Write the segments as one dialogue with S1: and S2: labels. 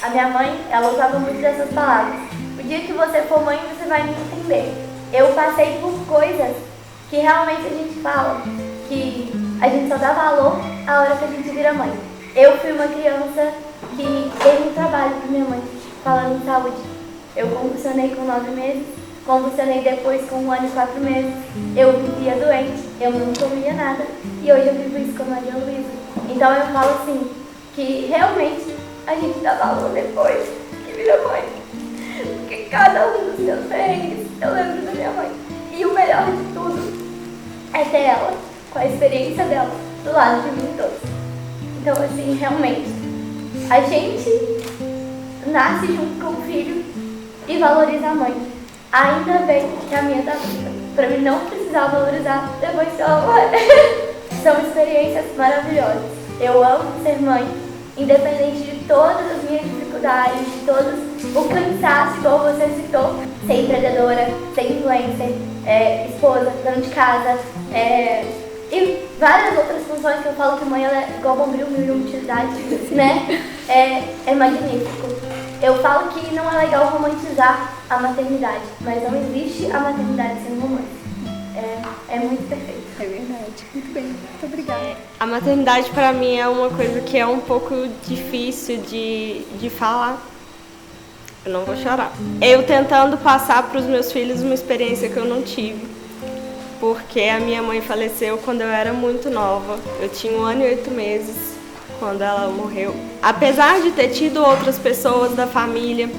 S1: A minha mãe, ela usava muito dessas palavras. O dia que você for mãe, você vai me entender. Eu passei por coisas que realmente a gente fala, que a gente só dá valor a hora que a gente vira mãe. Eu fui uma criança que teve um trabalho com minha mãe, falando em saúde. Eu convulsionei com 9 meses, convulsionei depois com 1 ano e 4 meses. Eu vivia doente, eu não comia nada. E hoje eu vivo isso com a Maria Luísa. Então eu falo assim, que realmente a gente dá valor depois que vira mãe. Porque cada um dos meus perrengues, eu lembro da minha mãe. E o melhor de tudo é ter ela, com a experiência dela, do lado de mim todos. Então assim, realmente, a gente nasce junto com o filho e valoriza a mãe. Ainda bem que a minha tá viva, pra mim não precisar valorizar depois que ela morrer. São experiências maravilhosas. Eu amo ser mãe, independente de todas as minhas dificuldades, de todos o cansaço, igual você citou, ser empreendedora, ser influencer, esposa, dona de casa, e várias outras funções que eu falo que mãe ela é igual bombril, mil utilidades, né? É magnífico. Eu falo que não é legal romantizar a maternidade, mas não existe a maternidade sem romance. É muito perfeito.
S2: É verdade. Muito bem. Muito obrigada.
S3: A maternidade para mim é uma coisa que é um pouco difícil de falar. Eu não vou chorar. Eu tentando passar para os meus filhos uma experiência que eu não tive. Porque a minha mãe faleceu quando eu era muito nova. Eu tinha 1 ano e 8 meses quando ela morreu. Apesar de ter tido outras pessoas da família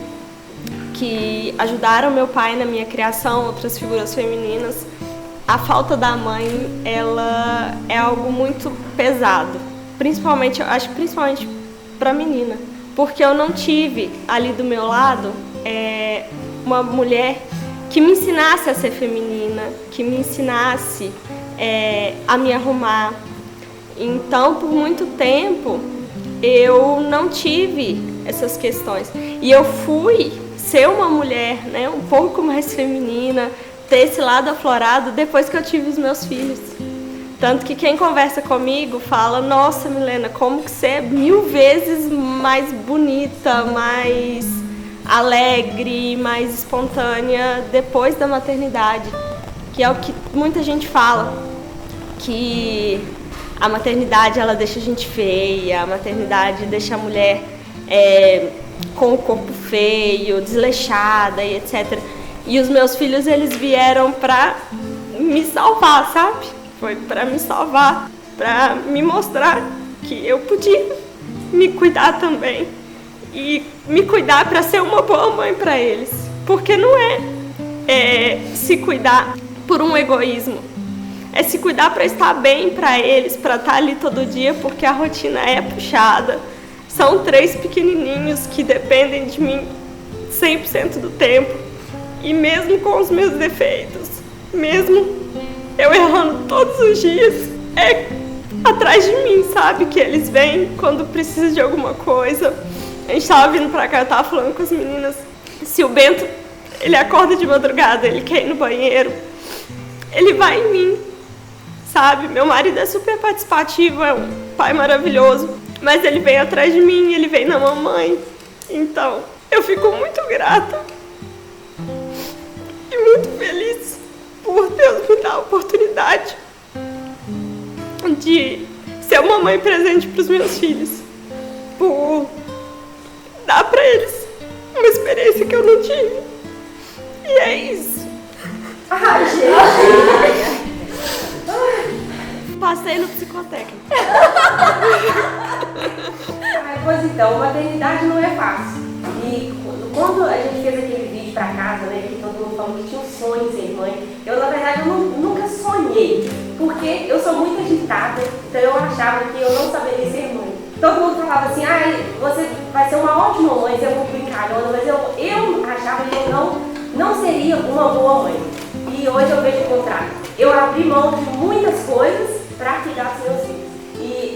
S3: que ajudaram meu pai na minha criação, outras figuras femininas, a falta da mãe, ela é algo muito pesado. Principalmente, eu acho principalmente para menina. Porque eu não tive ali do meu lado uma mulher que me ensinasse a ser feminina, que me ensinasse a me arrumar. Então, por muito tempo, eu não tive essas questões. E eu fui ser uma mulher, né, um pouco mais feminina, ter esse lado aflorado depois que eu tive os meus filhos. Tanto que quem conversa comigo fala, nossa, Milena, como que você é 1000 vezes mais bonita, mais alegre, mais espontânea depois da maternidade. Que é o que muita gente fala, que a maternidade ela deixa a gente feia, a maternidade deixa a mulher com o corpo feio, desleixada e etc. E os meus filhos, eles vieram pra me salvar, sabe? Foi pra me salvar, pra me mostrar que eu podia me cuidar também. E me cuidar pra ser uma boa mãe pra eles. Porque não é se cuidar por um egoísmo. É se cuidar pra estar bem pra eles, pra estar ali todo dia, porque a rotina é puxada. São 3 pequenininhos que dependem de mim 100% do tempo. E mesmo com os meus defeitos, mesmo eu errando todos os dias, é atrás de mim, sabe? Que eles vêm quando precisa de alguma coisa. A gente tava vindo pra cá, eu tava falando com as meninas. Se o Bento, ele acorda de madrugada, ele quer ir no banheiro, ele vai em mim, sabe? Meu marido é super participativo, é um pai maravilhoso, mas ele vem atrás de mim, ele vem na mamãe. Então, eu fico muito grata e muito feliz por Deus me dar a oportunidade de ser uma mãe presente para os meus filhos, por dar para eles uma experiência que eu não tive. E é isso.
S4: Ai, gente!
S3: Passei no psicotécnico.
S4: Pois então, maternidade não é fácil. E quando a gente fez aquele vídeo pra casa, né, que todo mundo falou que tinha um sonho de ser mãe, eu na verdade nunca sonhei, porque eu sou muito agitada, então eu achava que eu não saberia ser mãe. Todo mundo falava assim, você vai ser uma ótima mãe, você é muito brincalhona, mas eu achava que eu não seria uma boa mãe. E hoje eu vejo o contrário. Eu abri mão de muitas coisas para cuidar dos meus filhos.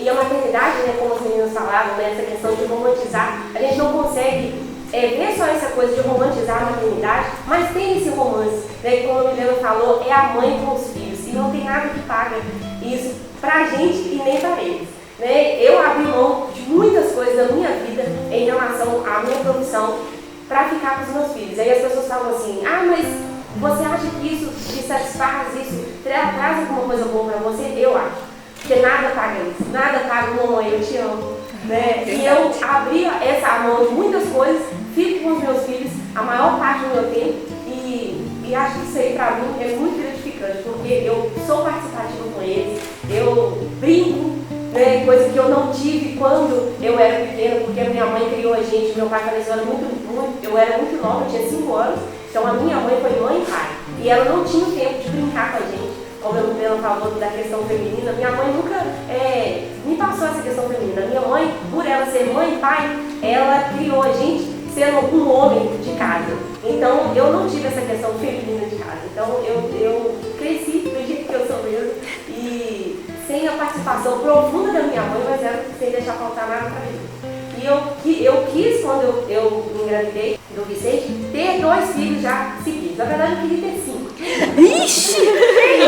S4: E a maternidade, né, como as meninas falaram, né, essa questão de romantizar, a gente não consegue ver só essa coisa de romantizar a maternidade, mas tem esse romance, né, que como a Milena falou, é a mãe com os filhos, e não tem nada que paga isso pra gente e nem pra eles. né? Eu abri mão de muitas coisas da minha vida em relação à minha profissão para ficar com os meus filhos. Aí as pessoas falam assim, mas você acha que isso te satisfaz, isso traz alguma coisa boa para você? Eu acho. Porque nada paga isso, nada paga mamãe, eu te amo. Né? E eu abri essa mão de muitas coisas, fico com os meus filhos a maior parte do meu tempo e acho que isso aí para mim é muito gratificante, porque eu sou participativa com eles, eu brinco, né, coisa que eu não tive quando eu era pequena, porque a minha mãe criou a gente, meu pai faleceu, eu era muito nova, eu tinha 5 anos, então a minha mãe foi mãe e pai, e ela não tinha o tempo de brincar com a gente. Como eu mesmo falou da questão feminina, minha mãe nunca me passou essa questão feminina. Minha mãe, por ela ser mãe e pai, ela criou a gente sendo um homem de casa. Então eu não tive essa questão feminina de casa. Então eu cresci do jeito que eu sou mesmo e sem a participação profunda da minha mãe, mas era sem deixar faltar nada para mim. E eu quis, quando eu engravidei do Vicente, ter 2 filhos já seguidos. Na verdade, eu queria ter 5.
S2: Ixi!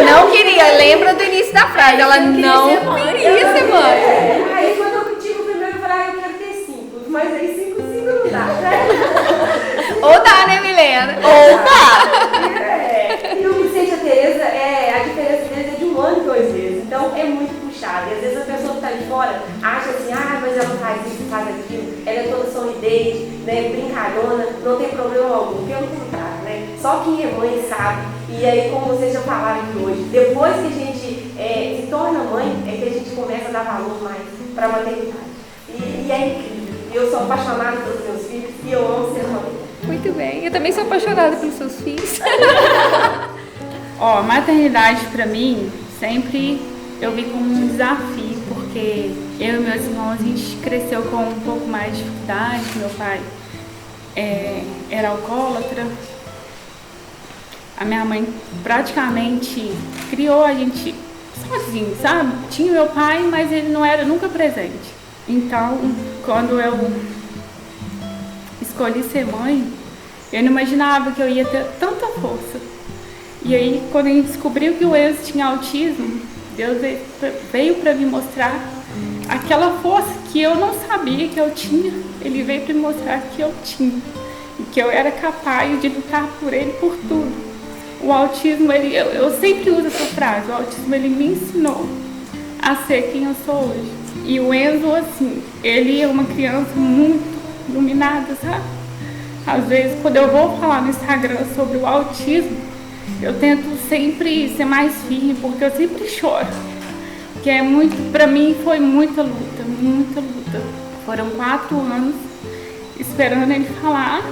S2: Não queria, lembra do início da frase, ela não queria ser mãe.
S4: Aí quando eu tive o primeiro, eu falei, eu quero ter 5. Mas aí 5 não dá, né?
S2: Ou dá, né, Milena?
S3: Ou dá!
S4: E o Vicente e a Tereza, a diferença deles é de 1 ano e 2 meses. Então é muito puxado. E às vezes a pessoa que está de fora acha assim, mas ela faz isso, faz aquilo, ela é toda sorridente, né, brincalhona, não tem problema algum. Pelo contrário, né? Só quem é mãe sabe. E aí, como vocês já falaram aqui hoje, depois que a gente se torna mãe, é que a gente começa a dar valor mais para a maternidade. E é incrível. Eu sou apaixonada pelos meus filhos e eu amo ser mãe.
S2: Muito bem, eu também sou apaixonada pelos seus filhos.
S5: Maternidade para mim, sempre eu vi como um desafio, porque eu e meus irmãos, a gente cresceu com um pouco mais de dificuldade. Meu pai era alcoólatra. A minha mãe praticamente criou a gente sozinho, sabe? Tinha meu pai, mas ele não era nunca presente. Então, quando eu escolhi ser mãe, eu não imaginava que eu ia ter tanta força. E aí, quando a gente descobriu que o Enzo tinha autismo, Deus veio para me mostrar aquela força que eu não sabia que eu tinha. Ele veio para me mostrar que eu tinha e que eu era capaz de lutar por ele, por tudo. O autismo, eu sempre uso essa frase, o autismo ele me ensinou a ser quem eu sou hoje. E o Enzo, assim, ele é uma criança muito iluminada, sabe? Às vezes, quando eu vou falar no Instagram sobre o autismo, eu tento sempre ser mais firme, porque eu sempre choro. Porque pra mim foi muita luta, muita luta. Foram 4 anos esperando ele falar.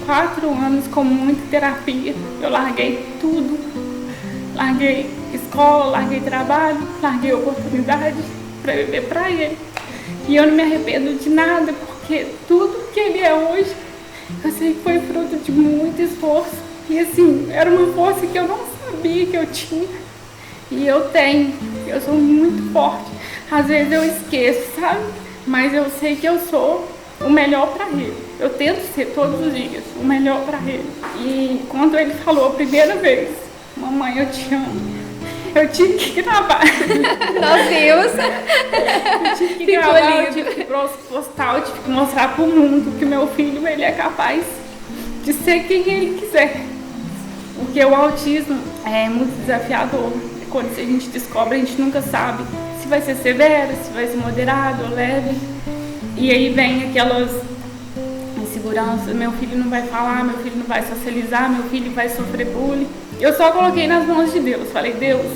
S5: 4 anos com muita terapia. Eu larguei tudo. Larguei escola, larguei trabalho, larguei oportunidade para viver para ele. E eu não me arrependo de nada, porque tudo que ele é hoje, eu sei que foi fruto de muito esforço. E assim, era uma força que eu não sabia que eu tinha. E eu tenho. Eu sou muito forte. Às vezes eu esqueço, sabe? Mas eu sei que eu sou o melhor para ele. Eu tento ser todos os dias o melhor para ele. E quando ele falou a primeira vez, mamãe, eu te amo, eu tive que gravar.
S2: Nós vimos.
S5: Eu tive que gravar, eu tive que postar, eu tive que mostrar para o mundo que meu filho ele é capaz de ser quem ele quiser. Porque o autismo é muito desafiador. Quando a gente descobre, a gente nunca sabe se vai ser severo, se vai ser moderado ou leve. E aí vem aquelas inseguranças, meu filho não vai falar, meu filho não vai socializar, meu filho vai sofrer bullying. Eu só coloquei nas mãos de Deus, falei, Deus,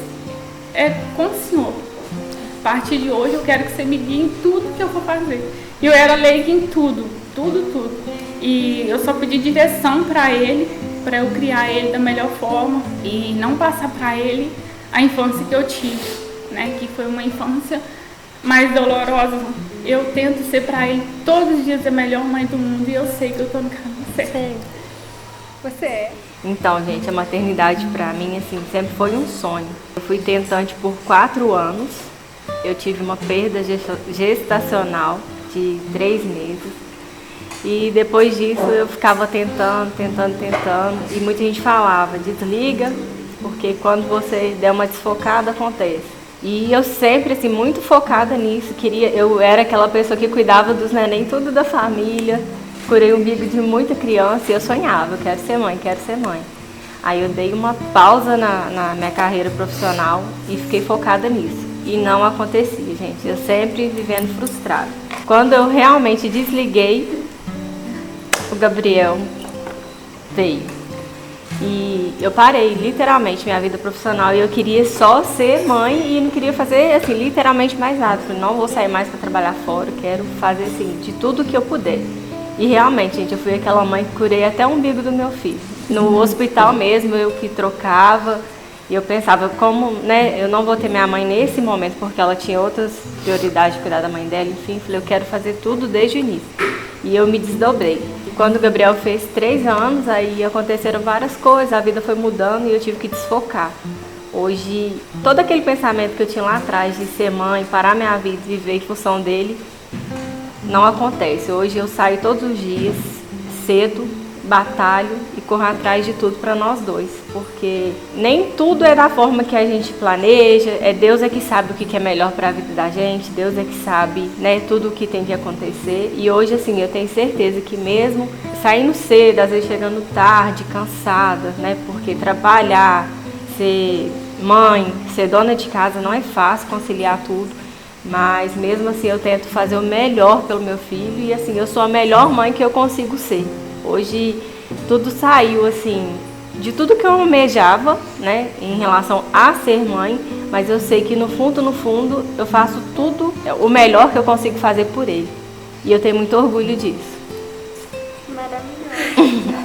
S5: é com o Senhor. A partir de hoje eu quero que você me guie em tudo que eu for fazer. E eu era leiga em tudo, tudo. E eu só pedi direção para ele, para eu criar ele da melhor forma e não passar para ele a infância que eu tive, né? Que foi uma infância mais dolorosa. Eu tento ser para ele todos os dias a melhor mãe do mundo e eu sei que eu tô no caminho certo.
S2: Você é.
S6: Então, gente, a maternidade pra mim, assim, sempre foi um sonho. Eu fui tentante por 4 anos. Eu tive uma perda gestacional de 3 meses. E depois disso eu ficava tentando. E muita gente falava, desliga, porque quando você der uma desfocada, acontece. E eu sempre, assim, muito focada nisso. Eu era aquela pessoa que cuidava dos neném, tudo da família. Curei o umbigo de muita criança e eu sonhava, eu quero ser mãe, quero ser mãe. Aí eu dei uma pausa na minha carreira profissional e fiquei focada nisso. E não acontecia, gente. Eu sempre vivendo frustrada. Quando eu realmente desliguei, o Gabriel veio. E eu parei, literalmente, minha vida profissional. E eu queria só ser mãe e não queria fazer, assim, literalmente mais nada. Falei, não vou sair mais para trabalhar fora, quero fazer, assim, de tudo que eu puder. E realmente, gente, eu fui aquela mãe que curei até o umbigo do meu filho. No hospital mesmo, eu que trocava. E eu pensava, como, né, eu não vou ter minha mãe nesse momento, porque ela tinha outras prioridades de cuidar da mãe dela, enfim, falei, eu quero fazer tudo desde o início. E eu me desdobrei. Quando o Gabriel fez 3 anos, aí aconteceram várias coisas, a vida foi mudando e eu tive que desfocar. Hoje, todo aquele pensamento que eu tinha lá atrás de ser mãe, parar minha vida e viver em função dele, não acontece. Hoje eu saio todos os dias, cedo, batalho e corro atrás de tudo para nós dois, porque nem tudo é da forma que a gente planeja, Deus é que sabe o que é melhor para a vida da gente, Deus é que sabe, né, tudo o que tem que acontecer. E hoje, assim, eu tenho certeza que mesmo saindo cedo, às vezes chegando tarde, cansada, né, porque trabalhar, ser mãe, ser dona de casa não é fácil conciliar tudo, mas mesmo assim eu tento fazer o melhor pelo meu filho e, assim, eu sou a melhor mãe que eu consigo ser. Hoje tudo saiu, assim, de tudo que eu almejava, né, em relação a ser mãe, mas eu sei que no fundo, eu faço tudo, o melhor que eu consigo fazer por ele. E eu tenho muito orgulho disso.
S1: Maravilhoso.